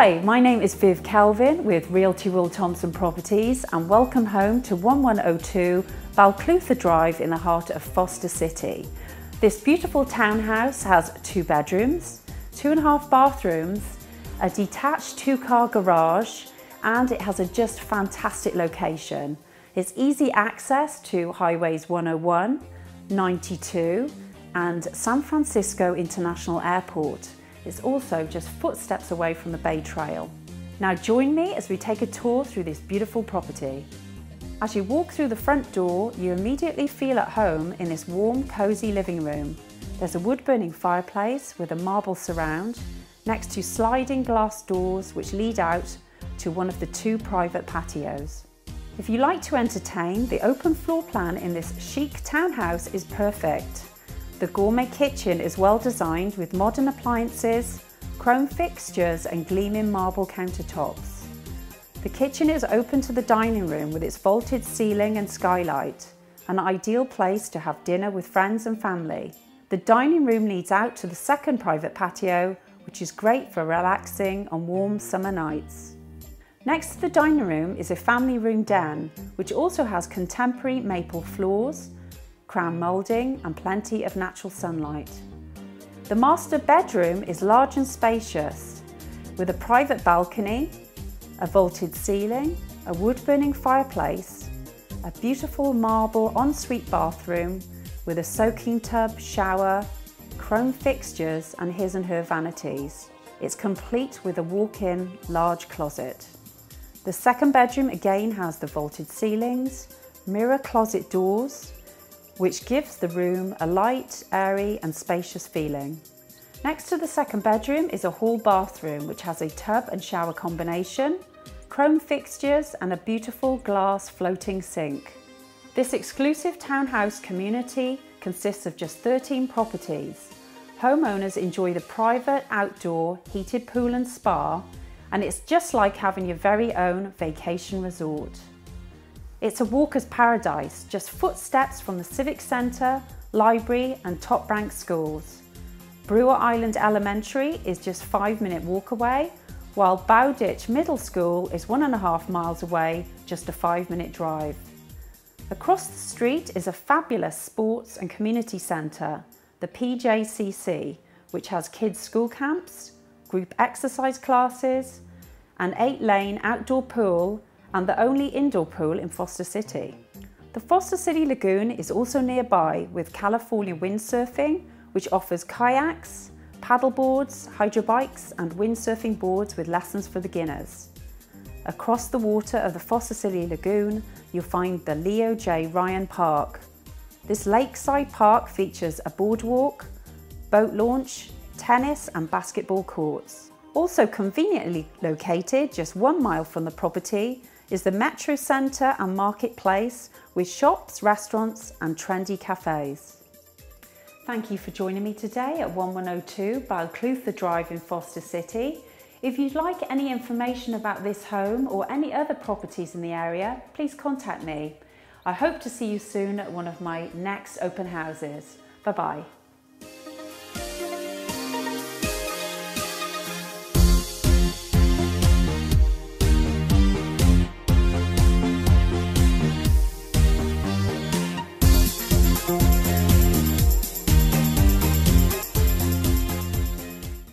Hi, my name is Viv Kelvin with Realty Will Thompson Properties and welcome home to 1102 Balclutha Drive in the heart of Foster City. This beautiful townhouse has 2 bedrooms, 2.5 bathrooms, a detached 2-car garage, and it has a just fantastic location. It's easy access to highways 101, 92 and San Francisco International Airport. It's also just footsteps away from the Bay Trail. Now join me as we take a tour through this beautiful property. As you walk through the front door, you immediately feel at home in this warm, cosy living room. There's a wood-burning fireplace with a marble surround, next to sliding glass doors which lead out to one of the 2 private patios. If you like to entertain, the open floor plan in this chic townhouse is perfect. The gourmet kitchen is well designed with modern appliances, chrome fixtures and gleaming marble countertops. The kitchen is open to the dining room with its vaulted ceiling and skylight, an ideal place to have dinner with friends and family. The dining room leads out to the 2nd private patio, which is great for relaxing on warm summer nights. Next to the dining room is a family room den, which also has contemporary maple floors, crown moulding and plenty of natural sunlight. The master bedroom is large and spacious, with a private balcony, a vaulted ceiling, a wood-burning fireplace, a beautiful marble ensuite bathroom with a soaking tub, shower, chrome fixtures and his and her vanities. It's complete with a walk-in large closet. The 2nd bedroom again has the vaulted ceilings, mirror closet doors, which gives the room a light, airy and spacious feeling. Next to the 2nd bedroom is a hall bathroom which has a tub and shower combination, chrome fixtures and a beautiful glass floating sink. This exclusive townhouse community consists of just 13 properties. Homeowners enjoy the private outdoor heated pool and spa, and it's just like having your very own vacation resort. It's a walker's paradise, just footsteps from the Civic Centre, library and top-ranked schools. Brewer Island Elementary is just 5-minute walk away, while Bowditch Middle School is 1.5 miles away, just a 5-minute drive. Across the street is a fabulous sports and community centre, the PJCC, which has kids' school camps, group exercise classes, an 8-lane outdoor pool and the only indoor pool in Foster City. The Foster City Lagoon is also nearby with California Windsurfing, which offers kayaks, paddleboards, hydrobikes and windsurfing boards with lessons for beginners. Across the water of the Foster City Lagoon, you'll find the Leo J. Ryan Park. This lakeside park features a boardwalk, boat launch, tennis and basketball courts. Also conveniently located just 1 mile from the property is the Metro Centre and Marketplace with shops, restaurants and trendy cafes. Thank you for joining me today at 1102 Balclutha Drive in Foster City. If you'd like any information about this home or any other properties in the area, please contact me. I hope to see you soon at one of my next open houses. Bye-bye. Thank you.